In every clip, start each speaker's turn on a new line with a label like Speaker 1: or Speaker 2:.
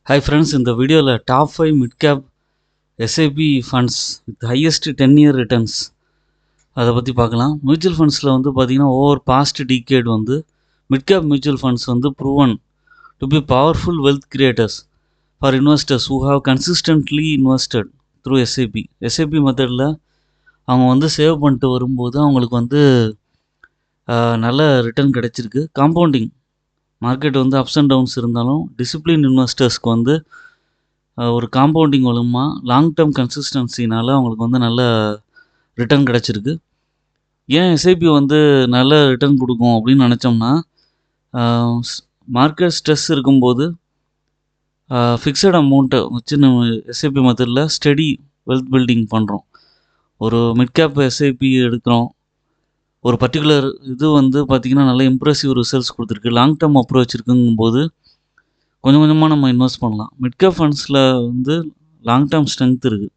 Speaker 1: Hi friends, in the video top 5 mid-cap SIP funds with highest 10-year returns அதை பற்றி பார்க்கலாம். Mutual ஃபண்ட்ஸில் வந்து பார்த்திங்கன்னா ஓவர் பாஸ்ட் டிகேட் வந்து மிட்-கேப் மியூச்சுவல் ஃபண்ட்ஸ் வந்து proven to be powerful wealth creators for investors who have consistently invested through SIP மெத்தடில் அவங்க வந்து சேவ் பண்ணிட்டு வரும்போது அவங்களுக்கு வந்து நல்ல ரிட்டர்ன் கிடைச்சிருக்கு. காம்பவுண்டிங் மார்க்கெட் வந்து அப்ஸ் அண்ட் டவுன்ஸ் இருந்தாலும் டிசிப்ளின் இன்வெஸ்டர்ஸ்க்கு வந்து ஒரு காம்பவுண்டிங் மூலமாக லாங் டேர்ம் கன்சிஸ்டன்சினால் அவங்களுக்கு வந்து நல்ல ரிட்டர்ன் கிடச்சிருக்கு. ஏன் எஸ்ஐபி வந்து நல்ல ரிட்டர்ன் கொடுக்கும் அப்படின்னு நினச்சோம்னா, மார்க்கெட் ஸ்ட்ரெஸ் இருக்கும்போது ஃபிக்ஸட் அமௌண்ட்டை வச்சு நம்ம எஸ்ஐபி மெத்தடில் ஸ்டெடி வெல்த் பில்டிங் பண்ணுறோம். ஒரு மிட் கேப் எஸ்ஐபி எடுக்கிறோம். ஒரு பர்டிகுலர் இது வந்து பார்த்திங்கன்னா நல்ல இம்ப்ரெசிவ் ரிசல்ட்ஸ் கொடுத்துருக்கு. லாங் டேர்ம் அப்ரோச் இருக்குங்கும்போது கொஞ்சம் கொஞ்சமாக நம்ம இன்வெஸ்ட் பண்ணலாம். மிட் கேப் ஃபண்ட்ஸில் வந்து லாங் டேர்ம் ஸ்ட்ரென்த் இருக்குது.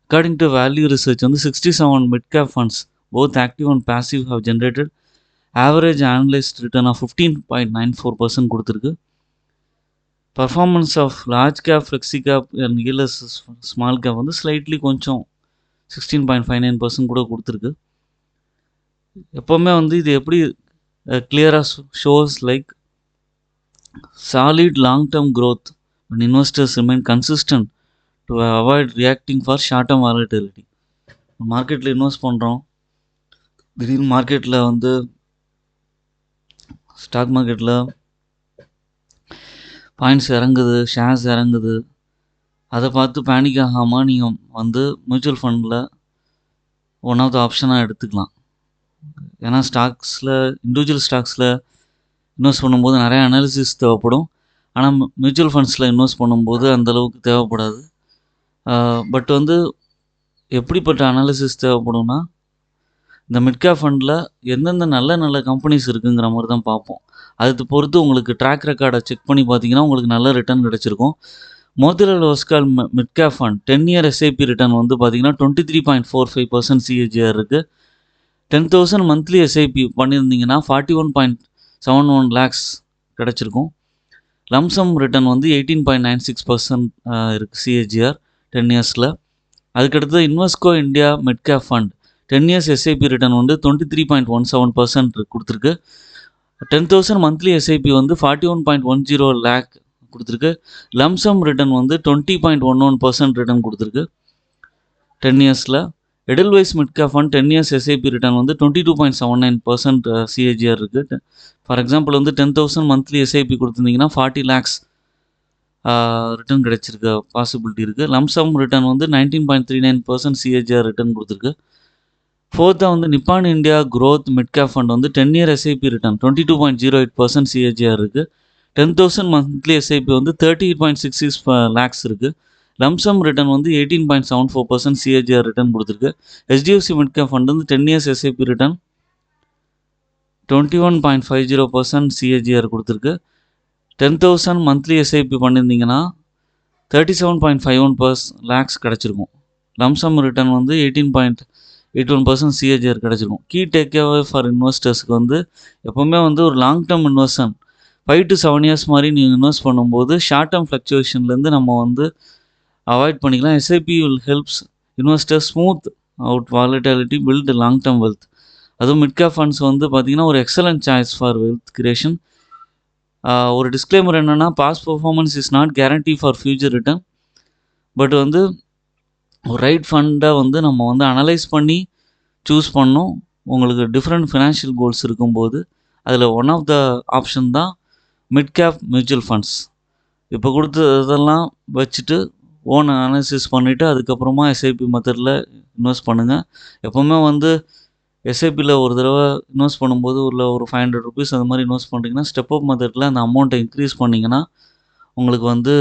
Speaker 1: அக்கார்டிங் டு வேல்யூ ரிசர்ச் வந்து 67 mid cap funds both active and passive have generated average annualised return of 15.94% கொடுத்துருக்கு. Performance of large cap, flexi cap and ELSS small cap வந்து slightly கொஞ்சம் 16.59% கூட கொடுத்துருக்கு. எப்போவுமே வந்து இது எப்படி கிளியராக shows like solid long term growth when investors remain consistent to avoid reacting for short term volatility. மார்க்கெட்டில் இன்வெஸ்ட் பண்ணுறோம், திடீர்னு மார்க்கெட்டில் வந்து ஸ்டாக் மார்க்கெட்டில் பாயிண்ட்ஸ் இறங்குது, ஷேர்ஸ் இறங்குது, அதை பார்த்து பேனிக் ஆகாமல் நீங்கள் வந்து மியூச்சுவல் ஃபண்டில் ஒன் ஆஃப் த ஆப்ஷனாக எடுத்துக்கலாம். ஏன்னா ஸ்டாக்ஸில் இண்டிவிஜுவல் ஸ்டாக்ஸில் இன்வெஸ்ட் பண்ணும்போது நிறைய அனாலிசிஸ் தேவைப்படும். ஆனால் மியூச்சுவல் ஃபண்ட்ஸில் இன்வெஸ்ட் பண்ணும்போது அந்தளவுக்கு தேவைப்படாது. பட் வந்து எப்படிப்பட்ட அனாலிசிஸ் தேவைப்படும்னா, இந்த மிட்கேப் ஃபண்டில் எந்தெந்த நல்ல கம்பெனிஸ் இருக்குங்கிற மாதிரி தான் பார்ப்போம். அதை பொறுத்து உங்களுக்கு ட்ராக் ரெக்கார்டை செக் பண்ணி பார்த்தீங்கன்னா உங்களுக்கு நல்ல ரிட்டர்ன் கிடச்சிருக்கும். Motilal Oswal midcap fund 10-year SIP return வந்து பார்த்தீங்கன்னா 23.45% CAGR இருக்குது. 10,000 மந்த்லி எஸ்ஐபி பண்ணியிருந்தீங்கன்னா 41.71 lakhs கிடச்சிருக்கும். லம்சம் ரிட்டர்ன் வந்து 18.96% இருக்குது CAGR 10 yearsல. அதுக்கடுத்து Invesco India mid cap fund 10 years SIP return வந்து 23.17% கொடுத்துருக்கு. 10,000 மந்த்லி எஸ்ஐபி வந்து 41.10 lakh கொடுத்துருக்கு. லம்சம் ரிட்டர்ன் வந்து 20.11% ரிட்டர்ன் கொடுத்துருக்கு 10 yearsல. Edelweiss mid cap fund 10 years SIP return வந்து 22.79% CAGR இருக்குது. ஃபார் எக்ஸாம்பிள் வந்து 10,000 மந்த்லி எஸ்ஐபி கொடுத்துருந்தீங்கன்னா 40 lakhs ரிட்டர்ன் கிடச்சிருக்க பாசிபிலிட்டி இருக்குது. லம்சம் ரிட்டர்ன் வந்து 19.39% CAGR ரிட்டர்ன் கொடுத்துருக்கு. ஃபோர்த்தாக வந்து Nippon India growth mid cap fund வந்து 10 year எஸ்ஐபி ரிட்டர்ன் 22.08% CAGR இருக்குது. 10,000 மந்த்லி எஸ்ஐபி வந்து 38.66 lakhs இருக்குது. லம்சம் ரிட்டர்ன் வந்து 18.74% CAGR ரிட்டர்ன் கொடுத்துருக்கு. HDFC மிட் கேப் ஃபண்ட் வந்து 10 years எஸ்ஐபி ரிட்டர்ன் 21.50% CAGR கொடுத்துருக்கு. 10,000 மந்த்லி எஸ்ஐபி பண்ணியிருந்தீங்கன்னா 37.51 lakhs கிடச்சிருக்கும். லம்சம் ரிட்டர்ன் வந்து 18.81% CAGR கிடச்சிருக்கும். கீ டேக்அவே ஃபார் இன்வெஸ்டர்ஸ்க்கு வந்து எப்போவுமே வந்து ஒரு long term investment 5 to 7 years மாதிரி நீங்கள் இன்வெஸ்ட் பண்ணும்போது ஷார்ட் டேர்ம் ஃப்ளக்சுவேஷன்லேருந்து நம்ம வந்து அவாய்ட் பண்ணிக்கலாம். SIP will helps investors smooth out volatility build long term wealth. அதுவும் மிட் கேப் ஃபண்ட்ஸ் வந்து பார்த்திங்கன்னா ஒரு excellent choice for wealth creation. ஒரு டிஸ்க்ளைமர் என்னென்னா, past performance is not guarantee for future return. But வந்து ஒரு ரைட் ஃபண்டை வந்து நம்ம வந்து அனலைஸ் பண்ணி சூஸ் பண்ணோம். உங்களுக்கு டிஃப்ரெண்ட் ஃபினான்ஷியல் கோல்ஸ் இருக்கும்போது அதில் ஒன் ஆஃப் த ஆப்ஷன் தான் மிட் கேப் மியூச்சுவல் ஃபண்ட்ஸ். இப்போ கொடுத்ததெல்லாம் வச்சுட்டு ஓன் அனாலிசிஸ் பண்ணிவிட்டு அதுக்கப்புறமா எஸ்ஐபி மெத்தடில் இன்வெஸ்ட் பண்ணுங்கள். எப்போவுமே வந்து எஸ்ஐபியில் ஒரு தடவை இன்வெஸ்ட் பண்ணும்போது ஒரு 500 rupees அது மாதிரி இன்வெஸ்ட் பண்ணுறீங்கன்னா ஸ்டெப் அப் மெத்தடில் அந்த அமௌண்ட்டை இன்க்ரீஸ் பண்ணிங்கன்னா உங்களுக்கு வந்து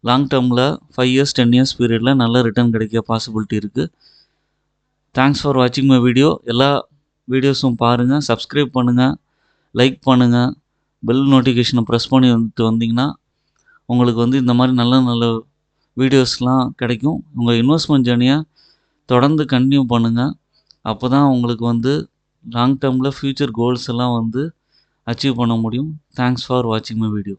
Speaker 1: லாங் டேர்மில் 5 years 10 years பீரியடில் நல்ல ரிட்டர்ன் கிடைக்க பாசிபிலிட்டி இருக்குது. தேங்க்ஸ் ஃபார் வாட்சிங் மை வீடியோ. எல்லா வீடியோஸும் பாருங்கள், சப்ஸ்கிரைப் பண்ணுங்கள், லைக் பண்ணுங்கள், பெல் நோட்டிஃபிகேஷனை ப்ரெஸ் பண்ணி வந்தீங்கன்னா உங்களுக்கு வந்து இந்த மாதிரி நல்ல வீடியோஸ்லாம் கிடைக்கும். உங்கள் இன்வெஸ்ட்மெண்ட் ஜேர்னியை தொடர்ந்து கண்டினியூ பண்ணுங்கள். அப்போ தான் உங்களுக்கு வந்து லாங் டேர்மில் ஃப்யூச்சர் கோல்ஸ் எல்லாம் வந்து அச்சீவ் பண்ண முடியும். தேங்க்ஸ் ஃபார் வாட்சிங் மை வீடியோ.